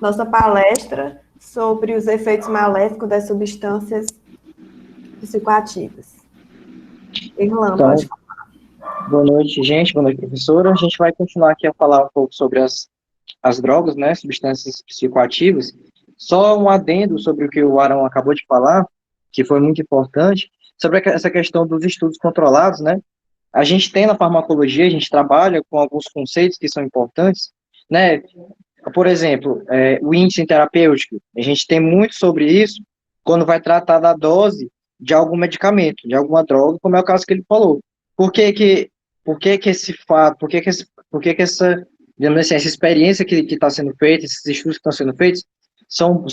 nossa palestra sobre os efeitos maléficos das substâncias psicoativas. Irlan, Então, pode falar. boa noite, gente. Boa noite, professora. A gente vai continuar aqui a falar um pouco sobre as drogas, né, substâncias psicoativas. Só um adendo sobre o que o Arão acabou de falar, que foi muito importante, sobre essa questão dos estudos controlados, né? A gente tem na farmacologia, a gente trabalha com alguns conceitos que são importantes, né? Por exemplo, o índice terapêutico. A gente tem muito sobre isso quando vai tratar da dose de algum medicamento, de alguma droga, como é o caso que ele falou. Por que que, por que que esse fato, por que que essa, digamos assim, essa experiência que está sendo feita, esses estudos que estão sendo feitos, são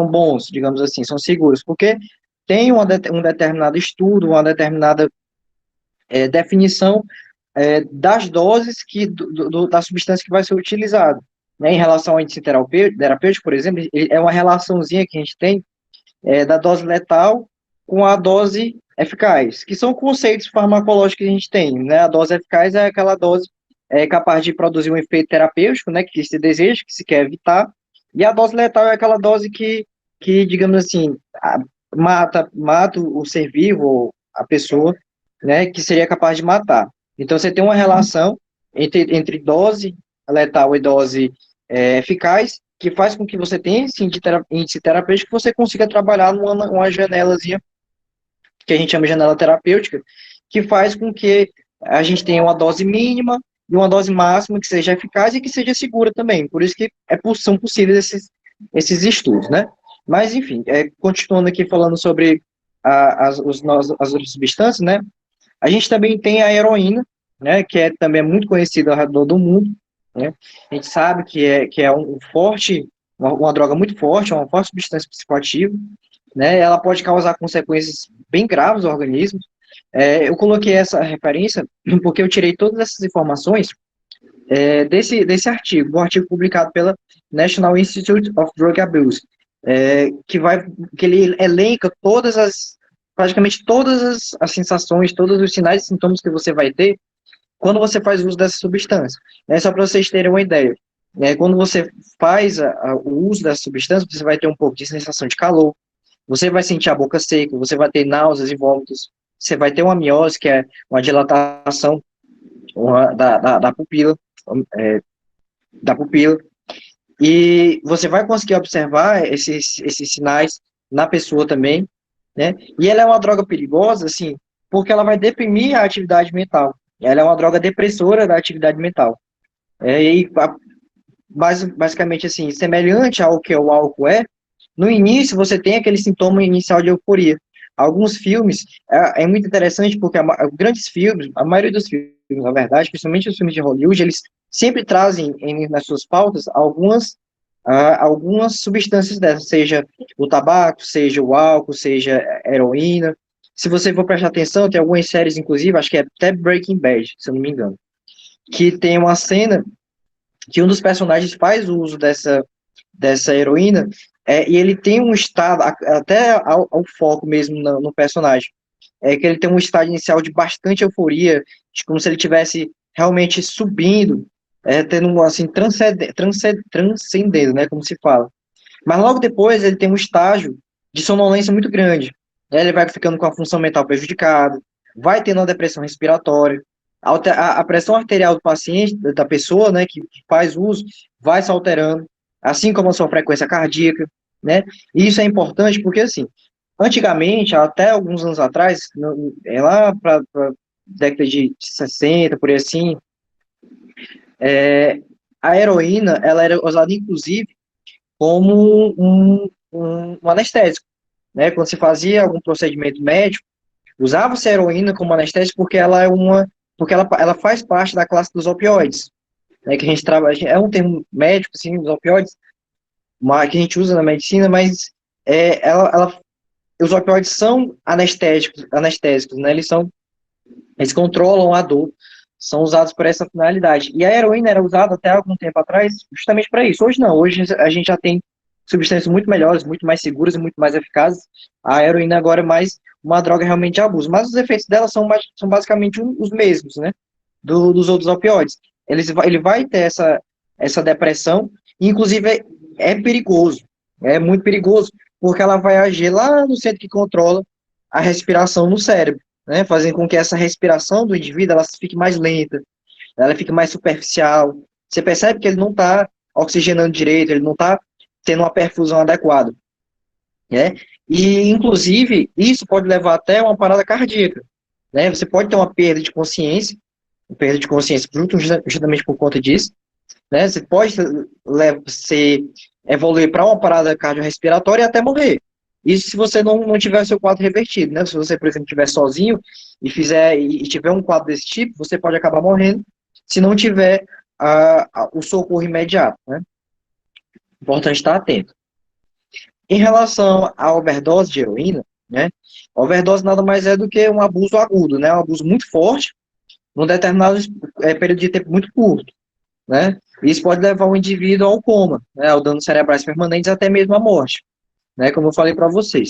bons, digamos assim, são seguros? Porque tem um determinado estudo, uma determinada definição das doses da substância que vai ser utilizada. Né? Em relação ao índice terapêutico, por exemplo, é uma relaçãozinha que a gente tem da dose letal com a dose eficaz, que são conceitos farmacológicos que a gente tem. Né? A dose eficaz é aquela dose capaz de produzir um efeito terapêutico, né, que se deseja, que se quer evitar, e a dose letal é aquela dose que digamos assim, mata o ser vivo, ou a pessoa, né, que seria capaz de matar. Então, você tem uma relação entre dose letal e dose eficaz, que faz com que você tenha esse índice terapêutico, que você consiga trabalhar numa janelazinha, que a gente chama de janela terapêutica, que faz com que a gente tenha uma dose mínima e uma dose máxima que seja eficaz e que seja segura também. Por isso que são possíveis esses estudos, né? Mas, enfim, continuando aqui falando sobre as outras substâncias, né? A gente também tem a heroína, né, que também é muito conhecida ao redor do mundo, né? A gente sabe que é uma droga muito forte, uma forte substância psicoativa, né? Ela pode causar consequências bem graves ao organismo. Eu coloquei essa referência porque eu tirei todas essas informações desse artigo, do artigo publicado pela National Institute of Drug Abuse, que ele elenca praticamente todas as sensações, todos os sinais e sintomas que você vai ter quando você faz uso dessa substância. Só para vocês terem uma ideia. Quando você faz o uso dessa substância, você vai ter um pouco de sensação de calor, você vai sentir a boca seca, você vai ter náuseas e vômitos, você vai ter uma miose, que é uma dilatação da pupila, é, da pupila, e você vai conseguir observar esses sinais na pessoa também, né? E ela é uma droga perigosa, assim, porque ela vai deprimir a atividade mental. Ela é uma droga depressora da atividade mental. Basicamente, assim, semelhante ao que o álcool no início você tem aquele sintoma inicial de euforia. Alguns filmes, é muito interessante porque grandes filmes, a maioria dos filmes, na verdade, principalmente os filmes de Hollywood, eles sempre trazem nas suas pautas algumas substâncias dessas, seja o tabaco, seja o álcool, seja a heroína. Se você for prestar atenção, tem algumas séries, inclusive, acho que é até Breaking Bad, se eu não me engano, que tem uma cena que um dos personagens faz uso dessa heroína, e ele tem um estado, até ao foco mesmo no personagem, que ele tem um estado inicial de bastante euforia, de como se ele estivesse realmente subindo, tendo assim, transcendendo, né, como se fala. Mas logo depois ele tem um estágio de sonolência muito grande. Ele vai ficando com a função mental prejudicada, vai tendo uma depressão respiratória, a pressão arterial do paciente, da pessoa, né, que faz uso, vai se alterando, assim como a sua frequência cardíaca, né? E isso é importante porque, assim, antigamente, até alguns anos atrás, lá para década de 60, por aí assim, a heroína, ela era usada, inclusive, como um anestésico, né? Quando se fazia algum procedimento médico, usava-se a heroína como anestésico porque ela faz parte da classe dos opioides, né? Que a gente trabalha, é um termo médico, assim, os opioides, que a gente usa na medicina, mas os opioides são anestésicos, né? Eles controlam a dor, são usados por essa finalidade. E a heroína era usada até algum tempo atrás justamente para isso. Hoje não, hoje a gente já tem substâncias muito melhores, muito mais seguras e muito mais eficazes. A heroína agora é mais uma droga realmente de abuso, mas os efeitos dela são basicamente os mesmos, né, dos outros opioides. Ele vai ter essa depressão, e inclusive é perigoso, é muito perigoso, porque ela vai agir lá no centro que controla a respiração no cérebro, né, fazendo com que essa respiração do indivíduo ela fique mais lenta, ela fique mais superficial. Você percebe que ele não está oxigenando direito, ele não está tendo uma perfusão adequada, né? E, inclusive, isso pode levar até uma parada cardíaca, né? Você pode ter uma perda de consciência justamente por conta disso, né? Você pode se evoluir para uma parada cardiorrespiratória e até morrer. Isso se você não tiver seu quadro revertido, né? Se você, por exemplo, estiver sozinho e tiver um quadro desse tipo, você pode acabar morrendo se não tiver o socorro imediato, né? Importante estar atento. Em relação à overdose de heroína, né? A overdose nada mais é do que um abuso agudo, né? Um abuso muito forte num determinado período de tempo muito curto, né? Isso pode levar o indivíduo ao coma, né? Ao danos cerebrais permanentes, até mesmo à morte, né? Como eu falei para vocês.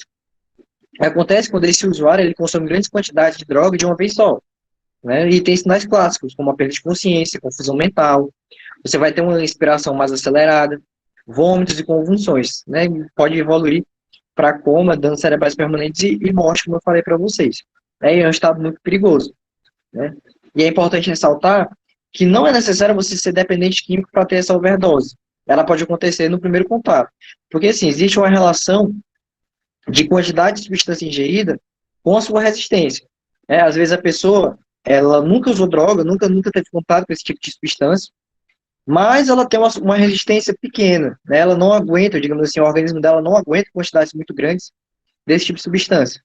Acontece quando esse usuário ele consome grandes quantidades de droga de uma vez só, né? E tem sinais clássicos, como a perda de consciência, confusão mental, você vai ter uma respiração mais acelerada, vômitos e convulsões, né? Pode evoluir para coma, danos cerebrais permanentes e morte, como eu falei para vocês. É um estado muito perigoso, né? E é importante ressaltar que não é necessário você ser dependente químico para ter essa overdose. Ela pode acontecer no primeiro contato. Porque, assim, existe uma relação de quantidade de substância ingerida com a sua resistência. Às vezes a pessoa, ela nunca usou droga, nunca teve contato com esse tipo de substância, mas ela tem uma resistência pequena, né? Ela não aguenta, digamos assim, o organismo dela não aguenta quantidades muito grandes desse tipo de substância.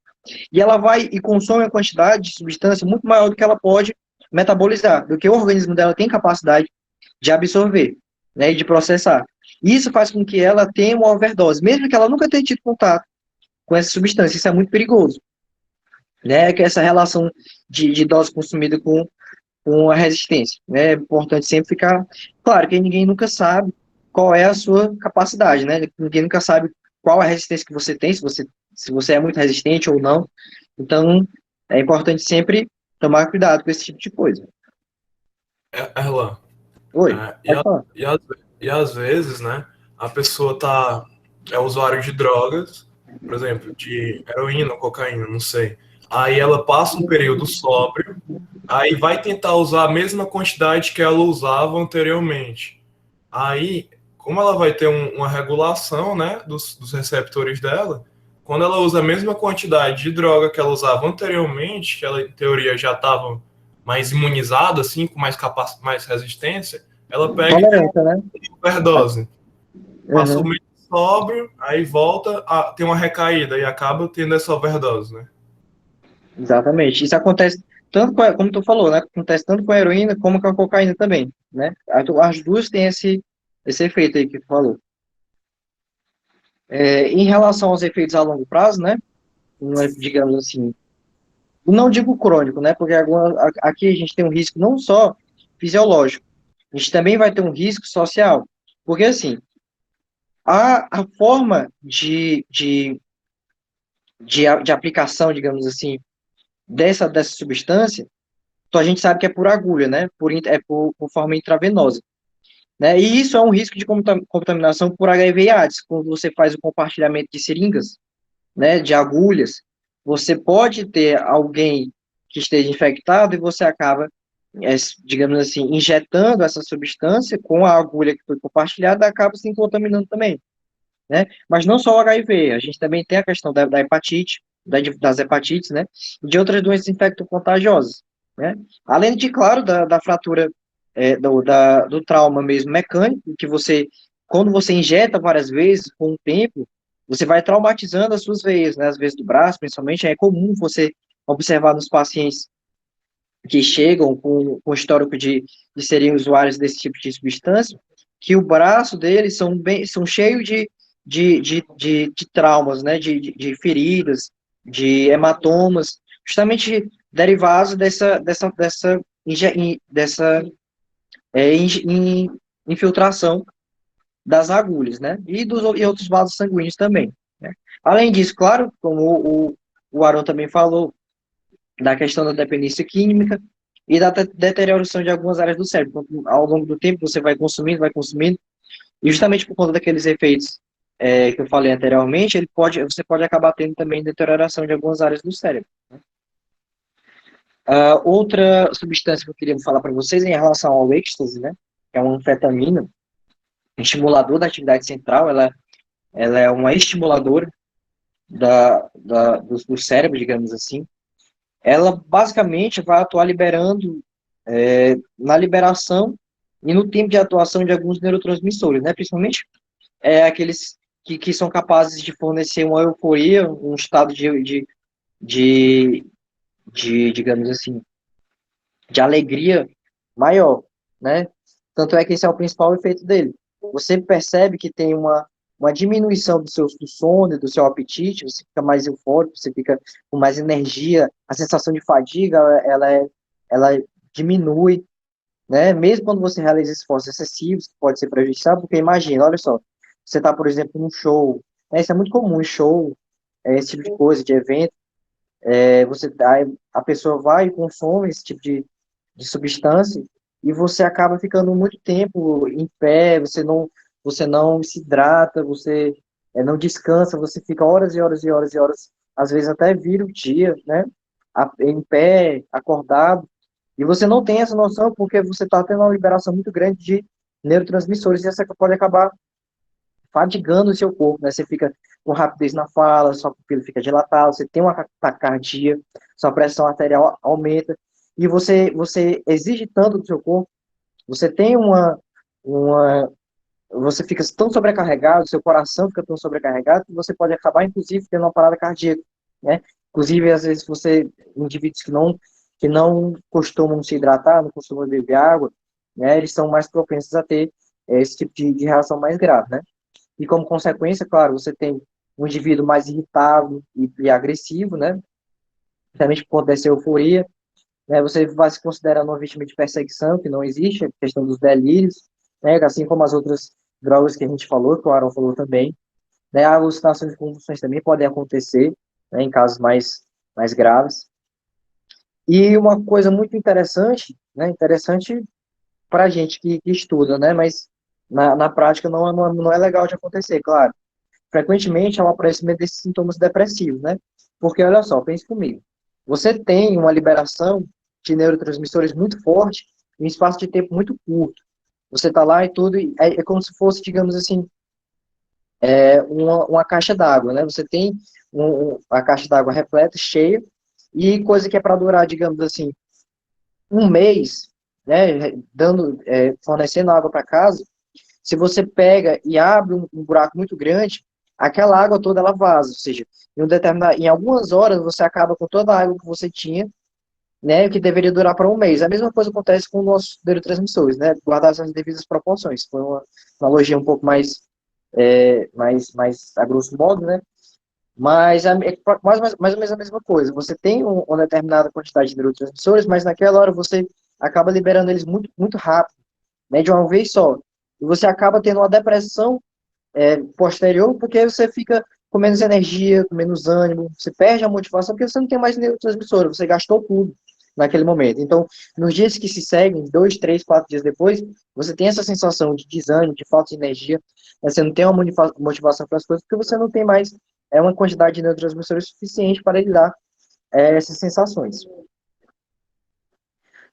E ela vai e consome uma quantidade de substância muito maior do que ela pode metabolizar, do que o organismo dela tem capacidade de absorver, né, e de processar. Isso faz com que ela tenha uma overdose, mesmo que ela nunca tenha tido contato com essa substância. Isso é muito perigoso, né, que essa relação de dose consumida com a resistência, né, é importante sempre ficar claro que ninguém nunca sabe qual é a sua capacidade, né, ninguém nunca sabe qual é a resistência que você tem, se você é muito resistente ou não. Então, é importante sempre tomar cuidado com esse tipo de coisa. Erlan, Oi, pode falar. e às vezes, né, a pessoa é usuário de drogas, por exemplo, de heroína ou cocaína, não sei. Aí ela passa um período sóbrio, aí vai tentar usar a mesma quantidade que ela usava anteriormente. Aí, como ela vai ter uma regulação, né, dos receptores dela, quando ela usa a mesma quantidade de droga que ela usava anteriormente, que ela em teoria já estava mais imunizada, assim, com mais resistência, ela pega e tem Tolerância, né? uma overdose. Passa o Uhum. mês sóbrio, aí volta a ter uma recaída e acaba tendo essa overdose, né? Exatamente. Isso acontece tanto como tu falou, né? Acontece tanto com a heroína como com a cocaína também, né? As duas têm esse efeito aí que tu falou. Em relação aos efeitos a longo prazo, né? Digamos assim, não digo crônico, né? Porque aqui a gente tem um risco não só fisiológico, a gente também vai ter um risco social. Porque, assim, a forma de aplicação, digamos assim, dessa substância, então a gente sabe que é por agulha, né? Por forma intravenosa. Né? E isso é um risco de contaminação por HIV e AIDS, quando você faz o compartilhamento de seringas, né, de agulhas, você pode ter alguém que esteja infectado e você acaba, digamos assim, injetando essa substância com a agulha que foi compartilhada, acaba se contaminando também, né? Mas não só o HIV, a gente também tem a questão da hepatite, das hepatites, né? E de outras doenças infecto-contagiosas, né? Além de, claro, da fratura, do trauma mesmo mecânico, que você, quando você injeta várias vezes, com o tempo, você vai traumatizando as suas veias, né? As veias do braço, principalmente, é comum você observar nos pacientes que chegam com histórico de serem usuários desse tipo de substância, que o braço deles são cheios de traumas, né, de feridas, de hematomas, justamente derivados dessa infiltração das agulhas, né, e outros vasos sanguíneos também, né. Além disso, claro, como o Aaron também falou, da questão da dependência química e da deterioração de algumas áreas do cérebro. Então, ao longo do tempo, você vai consumindo, E justamente por conta daqueles efeitos que eu falei anteriormente, você pode acabar tendo também deterioração de algumas áreas do cérebro. Outra substância que eu queria falar para vocês é em relação ao êxtase, né? Que é uma anfetamina, um estimulador da atividade central, ela é uma estimuladora do cérebro, digamos assim. Ela basicamente vai atuar liberando, na liberação e no tempo de atuação de alguns neurotransmissores, né? Principalmente aqueles que são capazes de fornecer uma euforia, um estado de, digamos assim, de alegria maior, né? Tanto é que esse é o principal efeito dele. Você percebe que tem uma diminuição do sono e do seu apetite, você fica mais eufórico, você fica com mais energia, a sensação de fadiga, ela diminui, né? Mesmo quando você realiza esforços excessivos, que pode ser prejudicial, porque imagina, olha só, você está, por exemplo, num show, né? Isso é muito comum, show, esse tipo de coisa, de evento, a pessoa vai e consome esse tipo de substância e você acaba ficando muito tempo em pé, você não se hidrata, você não descansa, você fica horas e horas e horas e horas, às vezes até vira o dia, né? Em pé, acordado, e você não tem essa noção porque você está tendo uma liberação muito grande de neurotransmissores e essa pode acabar fadigando o seu corpo, né? Você fica com rapidez na fala, sua pupila fica dilatada, você tem uma taquicardia, sua pressão arterial aumenta, e você exige tanto do seu corpo, você tem uma você fica tão sobrecarregado, seu coração fica tão sobrecarregado, que você pode acabar, inclusive, tendo uma parada cardíaca, né? Inclusive, às vezes, indivíduos que não costumam se hidratar, não costumam beber água, né? Eles são mais propensos a ter esse tipo de reação mais grave, né? E como consequência, claro, você tem um indivíduo mais irritável e agressivo, né? Principalmente por conta dessa euforia, né? Você vai se considerando uma vítima de perseguição, que não existe, a questão dos delírios, né? Assim como as outras drogas que a gente falou, que o Aaron falou também, né? Alucinações e convulsões também podem acontecer, né? Em casos mais graves. E uma coisa muito interessante, né? Interessante para a gente que estuda, né? Mas na prática não é legal de acontecer, claro. Frequentemente é o aparecimento desses sintomas depressivos, né? Porque, olha só, pense comigo. Você tem uma liberação de neurotransmissores muito forte em um espaço de tempo muito curto. Você está lá e tudo, e é como se fosse, digamos assim, uma caixa d'água, né? Você tem a caixa d'água repleta, cheia, e coisa que é para durar, digamos assim, um mês, né? Fornecendo água para casa, se você pega e abre um buraco muito grande, aquela água toda ela vaza, ou seja, em algumas horas você acaba com toda a água que você tinha, né, que deveria durar para um mês. A mesma coisa acontece com os nossos neurotransmissores, né, guardadas as devidas proporções. Foi uma analogia um pouco mais a grosso modo, né, mas mais ou menos a mesma coisa. Você tem uma determinada quantidade de neurotransmissores, mas naquela hora você acaba liberando eles muito, muito rápido, né, de uma vez só. E você acaba tendo uma depressão posterior, porque você fica com menos energia, com menos ânimo, você perde a motivação, porque você não tem mais neurotransmissor, você gastou tudo naquele momento. Então, nos dias que se seguem, 2, 3, 4 dias depois, você tem essa sensação de desânimo, de falta de energia, né? Você não tem uma motivação para as coisas, porque você não tem mais uma quantidade de neurotransmissores suficiente para lhe dar essas sensações.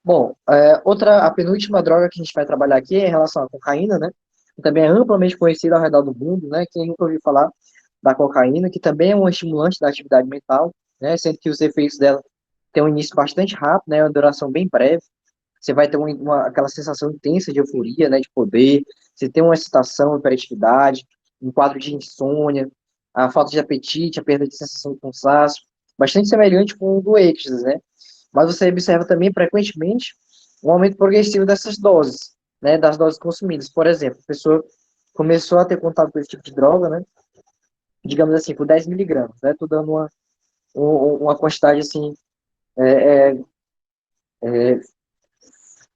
Bom, a penúltima droga que a gente vai trabalhar aqui é em relação à cocaína, né? Que também é amplamente conhecida ao redor do mundo, né? Quem nunca ouviu falar da cocaína, que também é um estimulante da atividade mental, né? Sendo que os efeitos dela têm um início bastante rápido, né? Uma duração bem breve. Você vai ter aquela sensação intensa de euforia, né? De poder. Você tem uma excitação, hiperatividade, um quadro de insônia, a falta de apetite, a perda de sensação de cansaço, bastante semelhante com o do êxtase, né? Mas você observa também, frequentemente, um aumento progressivo dessas doses, né, das doses consumidas. Por exemplo, a pessoa começou a ter contato com esse tipo de droga, né, digamos assim, por 10 miligramas, né, estou dando uma quantidade, assim,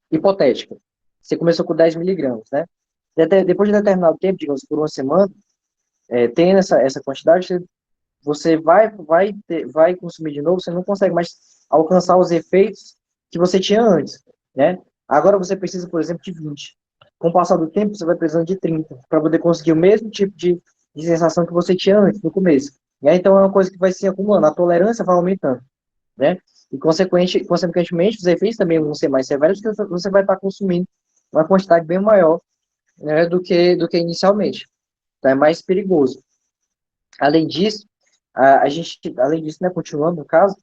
hipotética. Você começou com 10 miligramas, né, depois de determinado tempo, digamos, por uma semana, tendo essa quantidade, você vai consumir de novo, você não consegue mais alcançar os efeitos que você tinha antes, né? Agora você precisa, por exemplo, de 20. com o passar do tempo, você vai precisando de 30 para poder conseguir o mesmo tipo de sensação que você tinha antes, no começo. E aí, então, é uma coisa que vai se acumulando, a tolerância vai aumentando, né? E, consequentemente, os efeitos também vão ser mais severos, porque você vai estar consumindo uma quantidade bem maior, né, do que inicialmente. Então, é mais perigoso. Além disso, além disso, né, continuando no caso,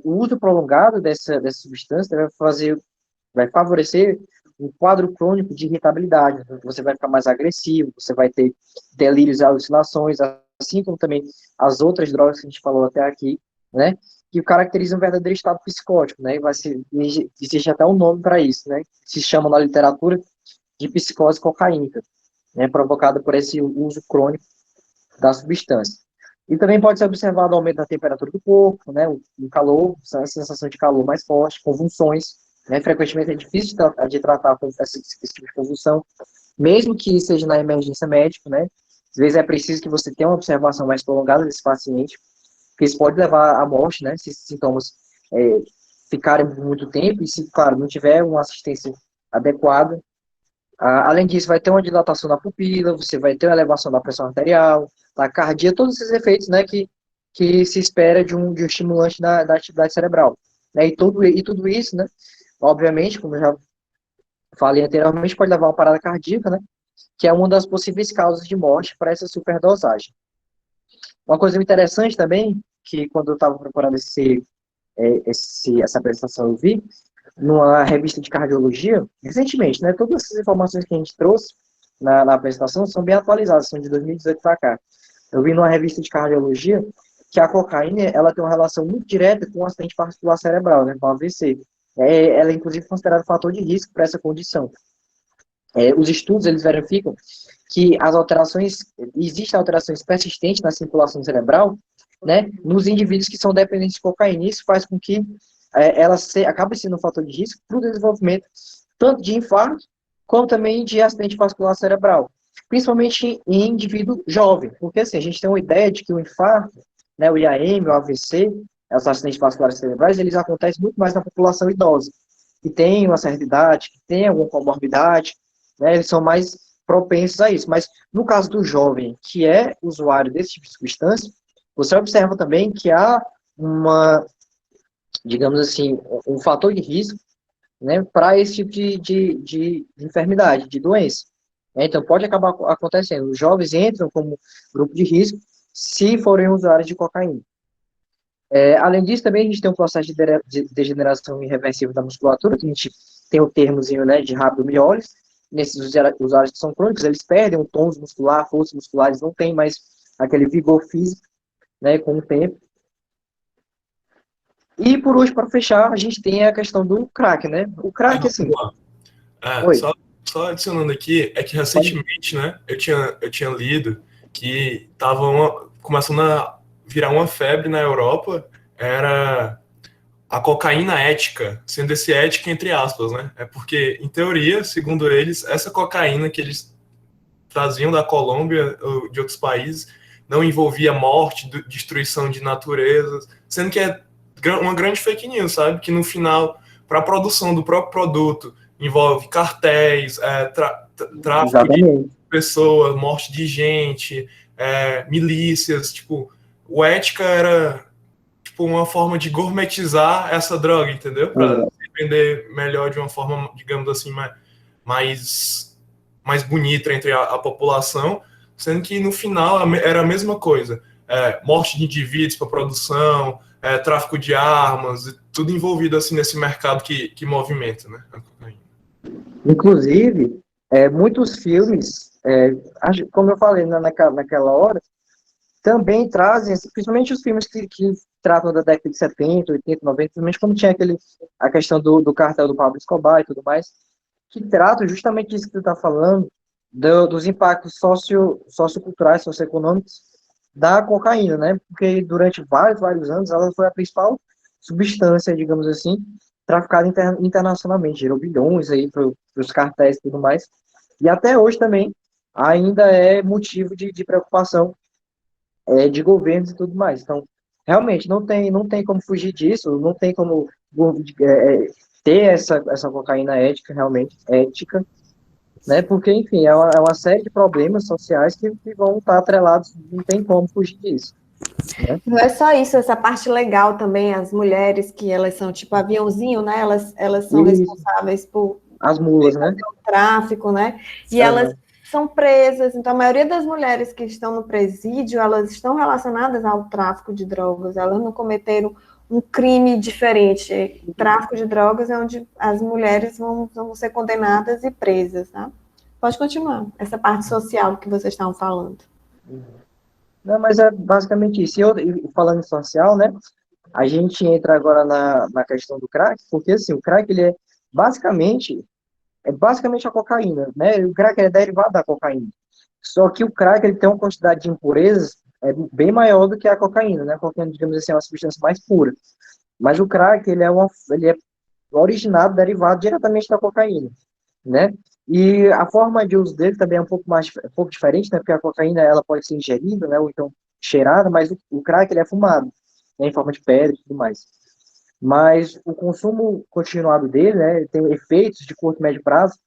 o uso prolongado dessa substância vai favorecer um quadro crônico de irritabilidade. Então, você vai ficar mais agressivo, você vai ter delírios e alucinações, assim como também as outras drogas que a gente falou até aqui, né? Que caracterizam um verdadeiro estado psicótico, né? Existe até um nome para isso, né? Se chama na literatura de psicose cocaínica, né? Provocada por esse uso crônico da substância. E também pode ser observado o aumento da temperatura do corpo, né? O calor, a sensação de calor mais forte, convulsões, né? Frequentemente é difícil de tratar com esse tipo de convulsão, mesmo que seja na emergência médica, né? Às vezes é preciso que você tenha uma observação mais prolongada desse paciente, porque isso pode levar à morte, né? Se esses sintomas ficarem por muito tempo e se, claro, não tiver uma assistência adequada. Além disso, vai ter uma dilatação da pupila, você vai ter uma elevação da pressão arterial, da cardia, todos esses efeitos, né, que se espera de um estimulante da atividade cerebral. Né, e tudo isso, né, obviamente, como eu já falei anteriormente, pode levar a uma parada cardíaca, né, que é uma das possíveis causas de morte para essa superdosagem. Uma coisa interessante também, que quando eu estava preparando essa apresentação, eu vi, numa revista de cardiologia, recentemente, né? Todas essas informações que a gente trouxe na apresentação são bem atualizadas, são de 2018 para cá. Eu vi numa revista de cardiologia que a cocaína, ela tem uma relação muito direta com o acidente vascular cerebral, né? Com o AVC. Ela é, inclusive, considerada fator de risco para essa condição. Os estudos, eles verificam que existem alterações persistentes na circulação cerebral, né? Nos indivíduos que são dependentes de cocaína. Isso faz com que ela acaba sendo um fator de risco para o desenvolvimento tanto de infarto, como também de acidente vascular cerebral, principalmente em indivíduo jovem, porque assim, a gente tem uma ideia de que o infarto, né, o IAM, o AVC, os acidentes vasculares cerebrais, eles acontecem muito mais na população idosa, que tem uma certa idade, que tem alguma comorbidade, né, eles são mais propensos a isso, mas no caso do jovem, que é usuário desse tipo de substância, você observa também que há digamos assim, um fator de risco, né, para esse tipo de enfermidade, de doença. Então, pode acabar acontecendo. Os jovens entram como grupo de risco se forem usuários de cocaína. Além disso, também a gente tem um processo de degeneração irreversível da musculatura, que a gente tem o termozinho, né, de rabdomiólise. Nesses usuários que são crônicos, eles perdem o tônus muscular, forças musculares, não tem mais aquele vigor físico, né, com o tempo. E, por último, para fechar, a gente tem a questão do crack, né? O crack, assim... Só, só adicionando aqui, é que recentemente, né, eu tinha lido que estava começando a virar uma febre na Europa, era a cocaína ética, sendo esse ética entre aspas, né? É porque, em teoria, segundo eles, essa cocaína que eles traziam da Colômbia ou de outros países não envolvia morte, destruição de naturezas, sendo que é uma grande fake news, sabe? Que no final, para a produção do próprio produto, envolve cartéis, tráfico de pessoas, morte de gente, milícias, tipo, o ética era tipo uma forma de gourmetizar essa droga, entendeu? Para se vender melhor de uma forma, digamos assim, mais bonita entre a população, sendo que no final era a mesma coisa. Morte de indivíduos para produção, tráfico de armas, tudo envolvido assim nesse mercado que movimenta, né? Inclusive, muitos filmes, como eu falei naquela hora, também trazem, principalmente os filmes que tratam da década de 70, 80, 90, principalmente quando tinha a questão do cartel do Pablo Escobar e tudo mais, que tratam justamente disso que tu está falando, dos impactos socioculturais, socioeconômicos da cocaína, né? Porque durante vários anos ela foi a principal substância, digamos assim, traficada internacionalmente, gerou bilhões aí para os cartéis e tudo mais, e até hoje também ainda é motivo de preocupação de governos e tudo mais. Então, realmente, não tem como fugir disso, não tem como ter essa cocaína ética, realmente, ética, né? Porque, enfim, é uma série de problemas sociais que vão estar atrelados, não tem como fugir disso, né? Não é só isso, essa parte legal também, as mulheres que elas são tipo aviãozinho, né? Elas são E responsáveis por as mulas, né? o tráfico, né? E elas Aham. são presas. Então, a maioria das mulheres que estão no presídio, elas estão relacionadas ao tráfico de drogas. Elas não cometeram um crime diferente. O tráfico de drogas é onde as mulheres vão ser condenadas e presas, tá? Pode continuar. Essa parte social que vocês estavam falando. Não, mas é basicamente isso. E falando em social, né? A gente entra agora na questão do crack, porque assim, o crack ele é basicamente a cocaína, né? O crack é derivado da cocaína. Só que o crack ele tem uma quantidade de impurezas bem maior do que a cocaína, né? A cocaína, digamos assim, é uma substância mais pura. Mas o crack ele é originado, derivado diretamente da cocaína, né? E a forma de uso dele também é um pouco diferente, né? Porque a cocaína ela pode ser ingerida, né? Ou então cheirada, mas o crack ele é fumado, né? Em forma de pedra e tudo mais. Mas o consumo continuado dele, né? Tem efeitos de curto e médio prazo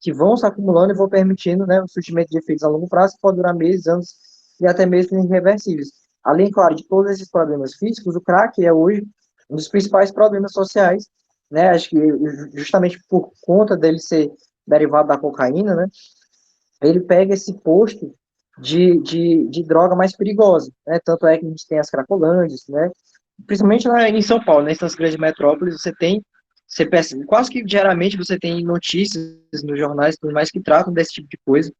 que vão se acumulando e vão permitindo, né? O surgimento de efeitos a longo prazo que pode durar meses, anos e até mesmo irreversíveis. Além, claro, de todos esses problemas físicos, o crack é hoje um dos principais problemas sociais, né? Acho que justamente por conta dele ser derivado da cocaína, né? Ele pega esse posto de droga mais perigosa, né? Tanto é que a gente tem as cracolândias, né? Principalmente lá em São Paulo, né? Nessas grandes metrópoles, você percebe, quase que diariamente você tem notícias nos jornais e tudo mais que tratam desse tipo de coisa,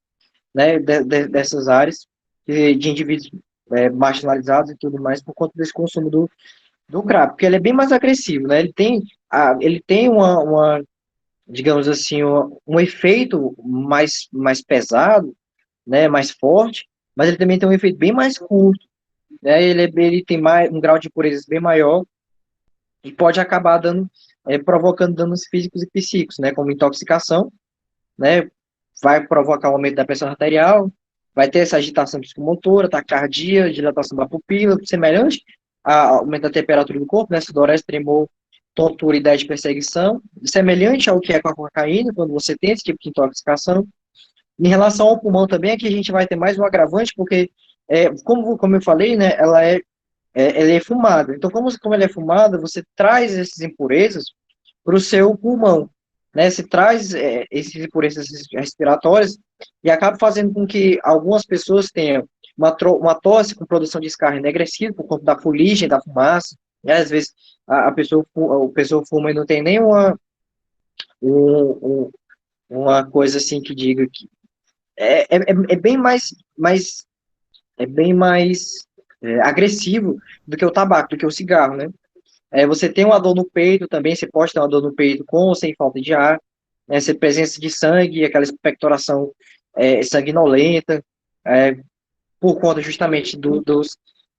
né? Dessas áreas, de indivíduos marginalizados e tudo mais por conta desse consumo do crack, porque ele é bem mais agressivo, né? Ele tem digamos assim, um efeito mais pesado, né? Mais forte, mas ele também tem um efeito bem mais curto, né? Ele tem um grau de impurezas bem maior e pode acabar provocando danos físicos e psíquicos, né? Como intoxicação, né? Vai provocar um aumento da pressão arterial, vai ter essa agitação psicomotora, taquicardia, dilatação da pupila, semelhante a aumento da temperatura do corpo, né? Sudorese, tremor, tontura e ideia de perseguição, semelhante ao que é com a cocaína, quando você tem esse tipo de intoxicação. Em relação ao pulmão também, aqui a gente vai ter mais um agravante, porque, como eu falei, né, ela é fumada. Então, como ela é fumada, você traz essas impurezas para o seu pulmão, né? Você traz essas impurezas respiratórias e acaba fazendo com que algumas pessoas tenham uma tosse com produção de escarro enegrecido por conta da fuligem, da fumaça, né? Às vezes a pessoa fuma e não tem nenhuma uma coisa assim que diga que é bem mais agressivo do que o tabaco, do que o cigarro, né? Você tem uma dor no peito também, você pode ter uma dor no peito com ou sem falta de ar, né? Você presença de sangue, aquela expectoração sanguinolenta, é, por conta justamente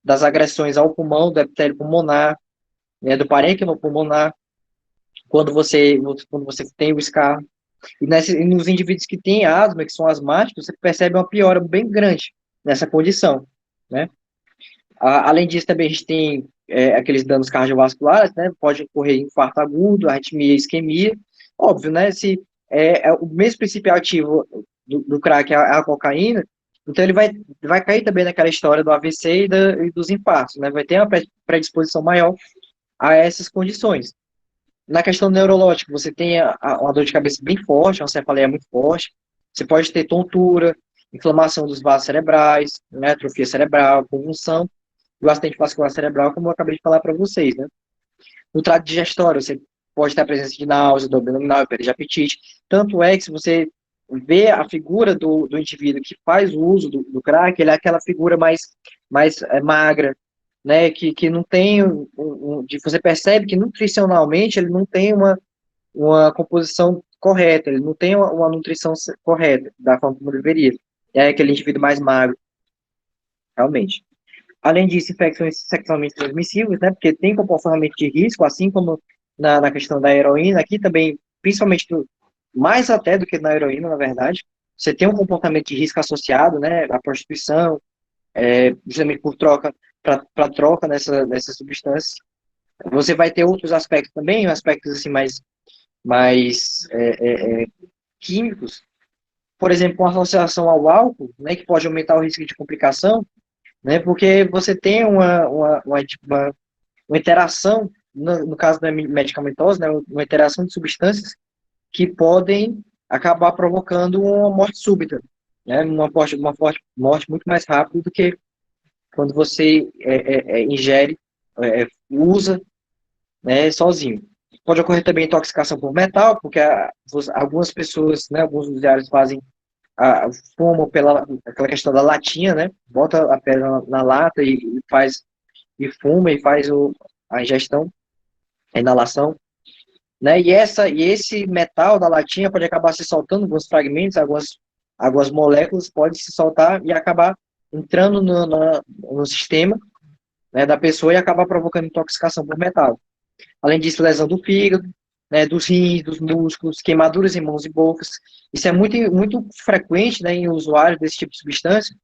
das agressões ao pulmão, do epitélio pulmonar, né, do parênquima pulmonar, quando você tem o escarro. E nos indivíduos que têm asma, que são asmáticos, você percebe uma piora bem grande nessa condição, né? Além disso, também a gente tem aqueles danos cardiovasculares, né? Pode ocorrer infarto agudo, arritmia, isquemia. Óbvio, né? Se é o mesmo princípio ativo do crack é a cocaína, então ele vai cair também naquela história do AVC e dos infartos, né? Vai ter uma predisposição maior a essas condições. Na questão neurológica, você tem uma dor de cabeça bem forte, uma cefaleia muito forte, você pode ter tontura, inflamação dos vasos cerebrais, né, atrofia cerebral, convulsão, e o acidente vascular cerebral, como eu acabei de falar para vocês, né? No trato digestório, você pode ter a presença de náusea, dor abdominal, perda de apetite. Tanto é que se você vê a figura do indivíduo que faz o uso do crack, ele é aquela figura mais magra, né? Que não tem, você percebe que nutricionalmente ele não tem uma composição correta, ele não tem uma nutrição correta, da forma como deveria. É aquele indivíduo mais magro, realmente. Além disso, infecções sexualmente transmissíveis, né? Porque tem comportamento de risco, assim como na questão da heroína, aqui também, principalmente mais até do que na heroína, na verdade, você tem um comportamento de risco associado, né? À prostituição, justamente por troca, para troca nessas substâncias. Você vai ter outros aspectos também, aspectos assim mais químicos, por exemplo, com associação ao álcool, né, que pode aumentar o risco de complicação, né, porque você tem uma interação, no caso da medicamentosa, né, uma interação de substâncias que podem acabar provocando uma morte súbita, né, uma morte muito mais rápida do que quando você ingere, usa, né, sozinho. Pode ocorrer também intoxicação por metal, porque algumas pessoas, né, alguns usuários fumam aquela questão da latinha, né, bota a pedra na lata e fuma e faz a ingestão, a inalação, né, e esse metal da latinha pode acabar se soltando, alguns fragmentos, algumas moléculas podem se soltar e acabar entrando no sistema, né, da pessoa e acabar provocando intoxicação por metal. Além disso, lesão do fígado, né, dos rins, dos músculos, queimaduras em mãos e bocas. Isso é muito, muito frequente, né, em usuários desse tipo de substância,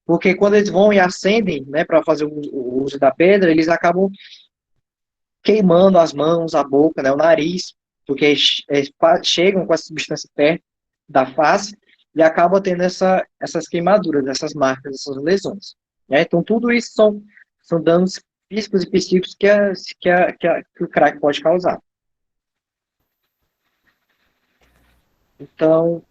porque quando eles vão e acendem, né, para fazer o uso da pedra, eles acabam queimando as mãos, a boca, né, o nariz, porque chegam com essa substância perto da face e acabam tendo essas queimaduras, essas marcas, essas lesões. Né? Então, tudo isso são danos físicos e psíquicos que o crack pode causar. Então,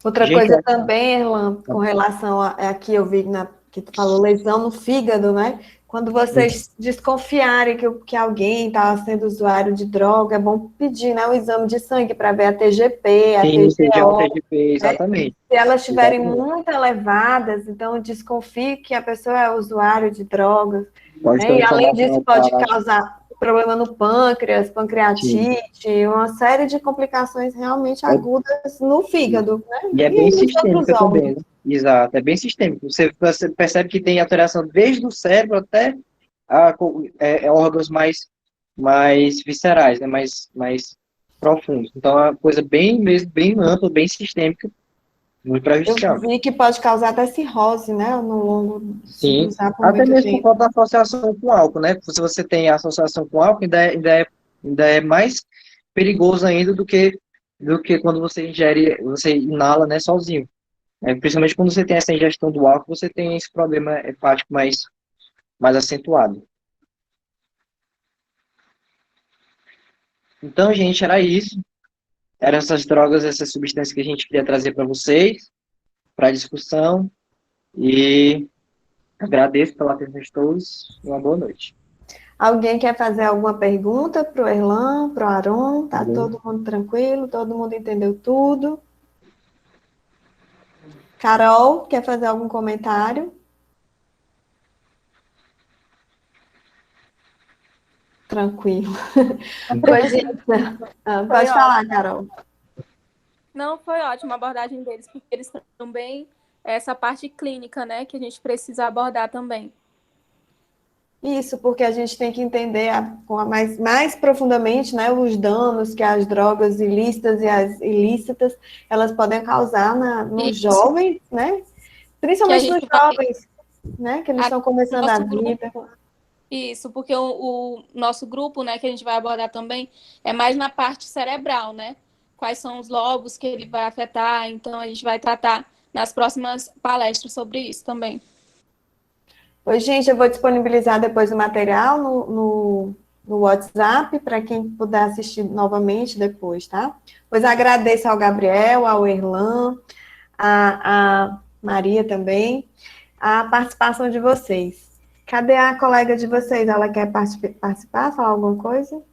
outra gente, coisa também, Erlan, com relação aqui eu vi que tu falou lesão no fígado, né? Quando vocês desconfiarem que alguém está sendo usuário de droga, é bom pedir, né, o exame de sangue para ver a TGP, a sim, TGO, TGP, exatamente. Se elas estiverem Exatamente. muito elevadas, então desconfie que a pessoa é usuário de drogas. Pode ter Né? E além informação disso, pode para causar problema no pâncreas, pancreatite, uma série de complicações realmente agudas no fígado. Né? E é bem nos outros sistêmica órgãos. também, né? Exato, é bem sistêmico. Você percebe que tem alteração desde o cérebro até órgãos mais viscerais, né? mais profundos. Então é uma coisa bem ampla, bem sistêmica, muito prejudicial. Eu vi que pode causar até cirrose, né? No longo, se Sim, usar por até muito mesmo por tempo. conta da associação com álcool, né? Se você tem a associação com álcool, ainda é mais perigoso ainda do que quando você inala, né, sozinho. Principalmente quando você tem essa ingestão do álcool, você tem esse problema hepático mais acentuado. Então, gente, era isso. Eram essas drogas, essas substâncias que a gente queria trazer para vocês, para discussão. E agradeço pela atenção de todos. Uma boa noite. Alguém quer fazer alguma pergunta para o Erlan, para o Aron? Tá todo mundo tranquilo? Todo mundo entendeu tudo? Carol, quer fazer algum comentário? Tranquilo. Pois, pode falar, Carol. Não, foi ótima a abordagem deles, porque eles também essa parte clínica, né, que a gente precisa abordar também. Isso, porque a gente tem que entender mais profundamente, né, os danos que as drogas ilícitas e as ilícitas elas podem causar nos jovens, né? Principalmente nos jovens, né? Que eles estão começando a vida. Isso, porque o nosso grupo, né, que a gente vai abordar também, é mais na parte cerebral, né? Quais são os lobos que ele vai afetar, então a gente vai tratar nas próximas palestras sobre isso também. Pois, gente, eu vou disponibilizar depois o material no WhatsApp para quem puder assistir novamente depois, tá? Pois agradeço ao Gabriel, ao Erlan, a Maria também, a participação de vocês. Cadê a colega de vocês? Ela quer participar, falar alguma coisa?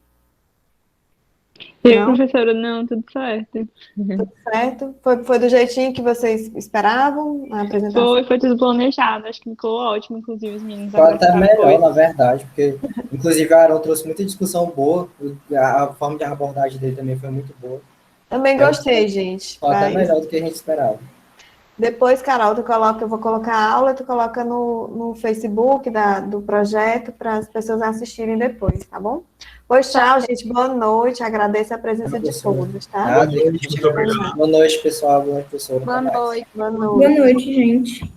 Não, professora, não, tudo certo. Tudo certo? Foi do jeitinho que vocês esperavam na apresentação? Foi tudo planejado, acho que ficou ótimo, inclusive os meninos Foi até melhor, depois. na verdade, porque inclusive a Aaron trouxe muita discussão boa, a forma de abordagem dele também foi muito boa. Também gostei, gente. Foi até melhor do que a gente esperava. Depois, Carol, eu vou colocar a aula, tu coloca no Facebook do projeto para as pessoas assistirem depois, tá bom? Pois tchau, gente. Boa noite. Agradeço a presença de todos, tá? Muito obrigado. Boa noite, pessoal. Boa noite, professora. Boa noite. Boa noite. Boa noite, gente.